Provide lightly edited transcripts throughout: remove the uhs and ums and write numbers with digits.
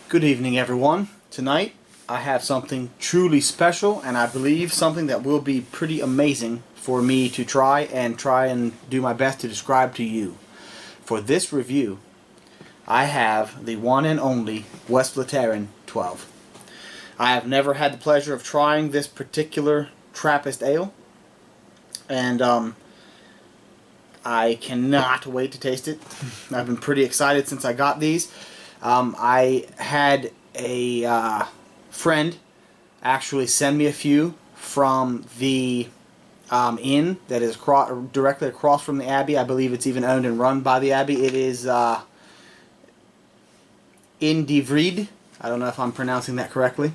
Good evening, everyone. Tonight I have something truly special, and I believe something that will be pretty amazing for me to try and do my best to describe to you. For this review, I have the one and only Westvleteren 12. I have never had the pleasure of trying this particular Trappist ale, and I cannot wait to taste it. I've been pretty excited since I got these. I had a friend actually send me a few from the inn that is directly across from the Abbey. I believe it's even owned and run by the Abbey. It is in Divrid. I don't know if I'm pronouncing that correctly,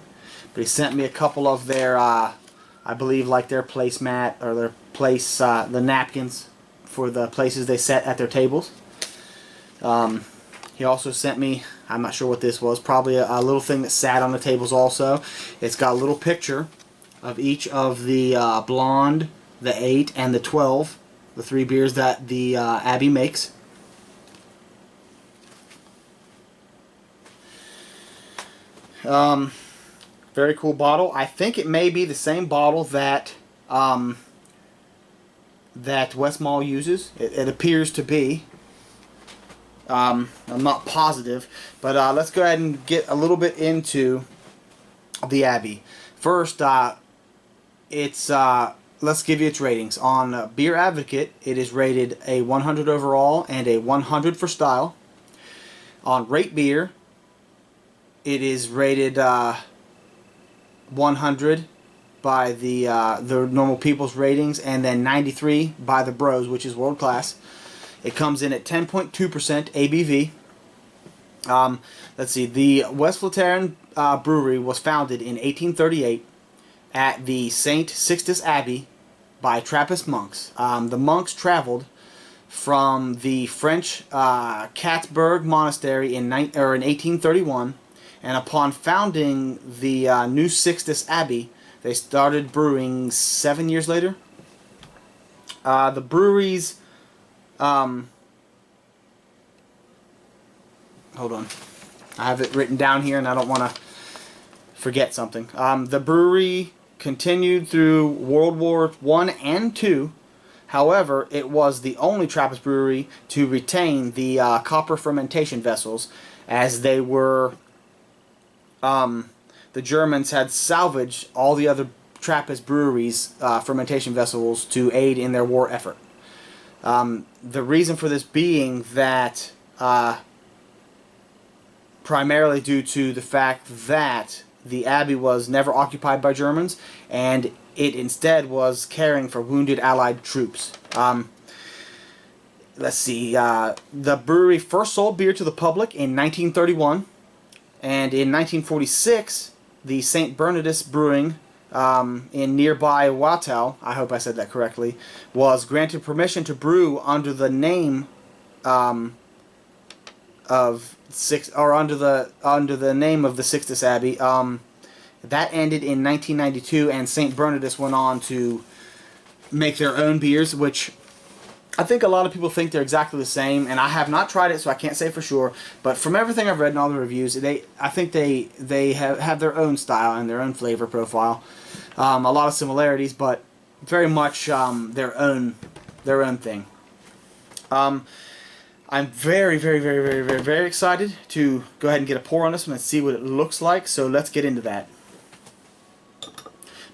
but he sent me a couple of their, I believe, like their placemat or their place, the napkins for the places they set at their tables. He also sent me, I'm not sure what this was, probably a little thing that sat on the tables also. It's got a little picture of each of the Blonde, the 8, and the 12, the 3 beers that the Abbey makes. Very cool bottle. I think it may be the same bottle that that Westmalle uses. It appears to be. I'm not positive, but let's go ahead and get a little bit into the Abbey. First, let's give you its ratings. On Beer Advocate, it is rated a 100 overall and a 100 for style. On Rate Beer, it is rated 100 by the normal people's ratings, and then 93 by the Bros, which is world class. It comes in at 10.2% ABV. Let's see. The Westvleteren brewery was founded in 1838 at the St. Sixtus Abbey by Trappist monks. The monks traveled from the French Catsburg Monastery in 1831, and upon founding the New Sixtus Abbey, they started brewing 7 years later. The brewery's hold on. I have it written down here and I don't want to forget something. The brewery continued through World War I and II. However, it was the only Trappist brewery to retain the copper fermentation vessels, as they were the Germans had salvaged all the other Trappist breweries' fermentation vessels to aid in their war effort. The reason for this being that primarily due to the fact that the Abbey was never occupied by Germans, and it instead was caring for wounded Allied troops. Let's see. The brewery first sold beer to the public in 1931, and in 1946, the St. Bernardus Brewing in nearby Wattau, I hope I said that correctly, was granted permission to brew under the name under the name of the Sixtus Abbey. That ended in 1992, and St. Bernardus went on to make their own beers, which I think a lot of people think they're exactly the same, and I have not tried it, so I can't say for sure. But from everything I've read in all the reviews, I think they have their own style and their own flavor profile. A lot of similarities, but very much their own thing. I'm very, very, very, very, very, very excited to go ahead and get a pour on this one and see what it looks like. So let's get into that.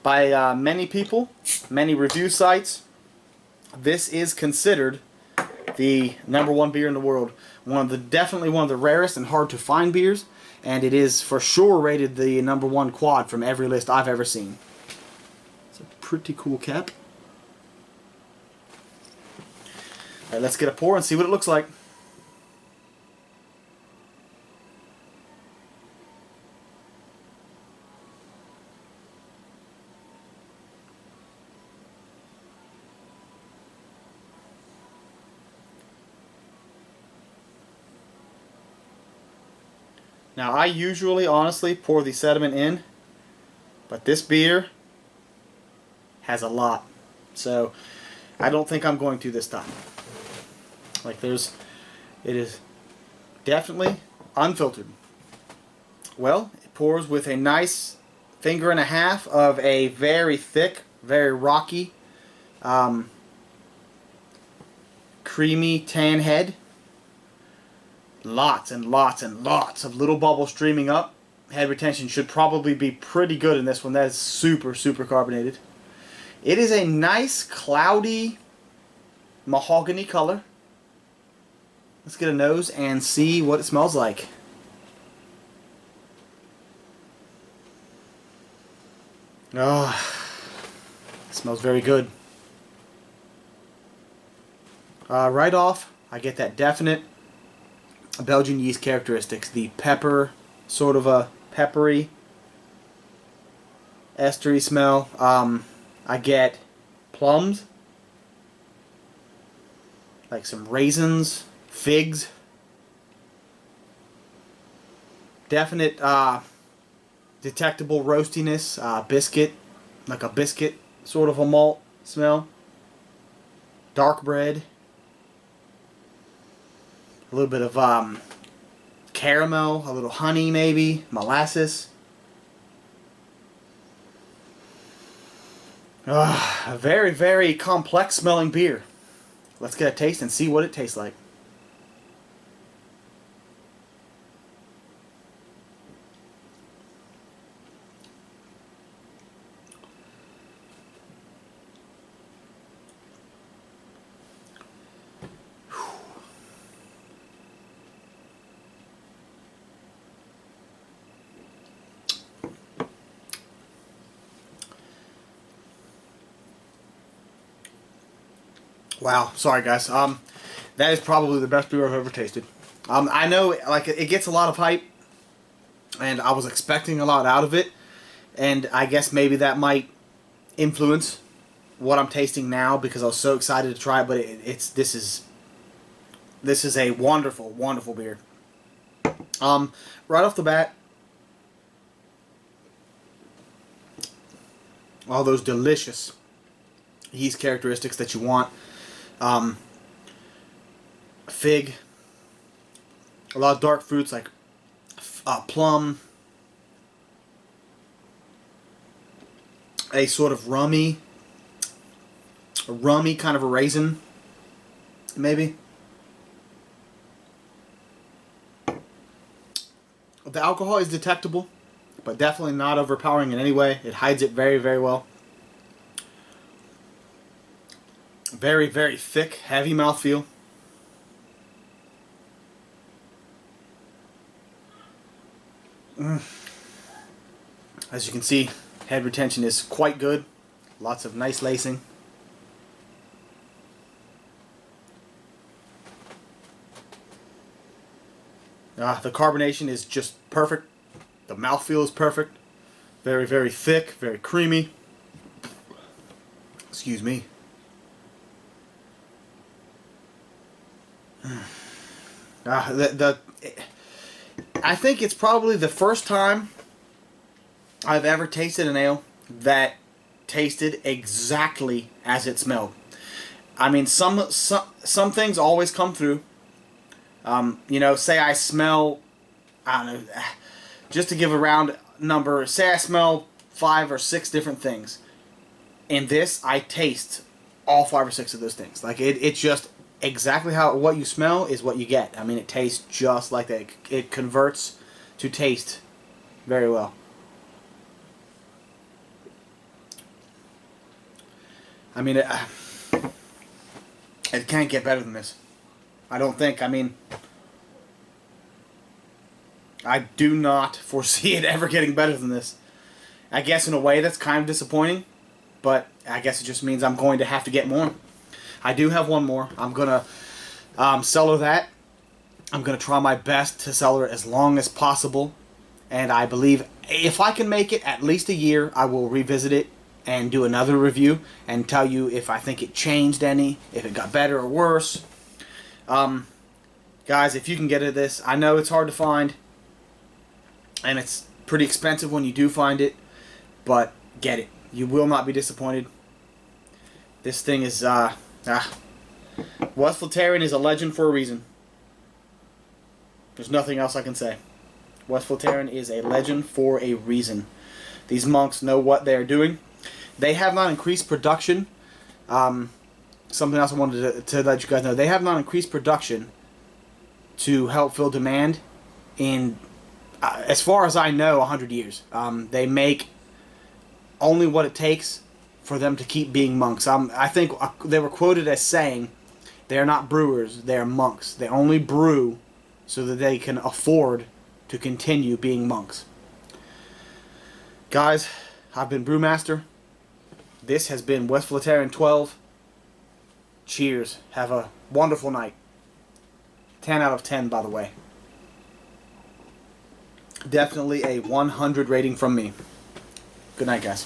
By many people, many review sites, this is considered the #1 beer in the world. Definitely one of the rarest and hard to find beers, and it is for sure rated the #1 quad from every list I've ever seen. It's a pretty cool cap. Alright, let's get a pour and see what it looks like. Now, I usually, honestly, pour the sediment in, but this beer has a lot. So, I don't think I'm going to this time. It is definitely unfiltered. Well, it pours with a nice finger and a half of a very thick, very rocky, creamy tan head. Lots and lots and lots of little bubbles streaming up. Head retention should probably be pretty good in this one. That is super, super carbonated. It is a nice, cloudy, mahogany color. Let's get a nose and see what it smells like. Oh, it smells very good. Right off, I get that definite Belgian yeast characteristics. The pepper, sort of a peppery, estery smell. I get plums, like some raisins, figs. Definite detectable roastiness, biscuit, like a biscuit sort of a malt smell. Dark bread. A little bit of caramel, a little honey maybe, molasses. A very, very complex smelling beer. Let's get a taste and see what it tastes like. Wow, sorry guys. That is probably the best beer I've ever tasted. I know, like, it gets a lot of hype, and I was expecting a lot out of it, and I guess maybe that might influence what I'm tasting now because I was so excited to try it. But this is a wonderful, wonderful beer. Right off the bat, all those delicious yeast characteristics that you want. Fig, a lot of dark fruits like plum, a sort of rummy kind of a raisin, maybe. The alcohol is detectable, but definitely not overpowering in any way. It hides it very, very well. Very, very thick, heavy mouthfeel. As you can see, head retention is quite good. Lots of nice lacing. The carbonation is just perfect. The mouthfeel is perfect. Very, very thick, very creamy. Excuse me. I think it's probably the first time I've ever tasted an ale that tasted exactly as it smelled. I mean, some things always come through. You know, say I smell, I don't know, just to give a round number, say I smell 5 or 6 different things. In this, I taste all 5 or 6 of those things. Like, it's just exactly what you smell is what you get. I mean, it tastes just like that. It converts to taste very well. I mean, it can't get better than this. I don't think. I mean, I do not foresee it ever getting better than this. I guess in a way that's kind of disappointing, but I guess it just means I'm going to have to get more. I do have one more. I'm going to cellar that. I'm going to try my best to cellar it as long as possible. And I believe if I can make it at least a year, I will revisit it and do another review and tell you if I think it changed any, if it got better or worse. Guys, if you can get at this, I know it's hard to find, and it's pretty expensive when you do find it, but get it. You will not be disappointed. This thing is, Westvleteren is a legend for a reason. There's nothing else I can say. Westvleteren is a legend for a reason. These monks know what they are doing. They have not increased production. Something else I wanted to let you guys know. They have not increased production to help fill demand in, as far as I know, 100 years. They make only what it takes for them to keep being monks. I think they were quoted as saying, they are not brewers, they are monks. They only brew so that they can afford to continue being monks. Guys, I've been Brewmaster. This has been Westvleteren 12. Cheers. Have a wonderful night. 10 out of 10, by the way. Definitely a 100 rating from me. Good night, guys.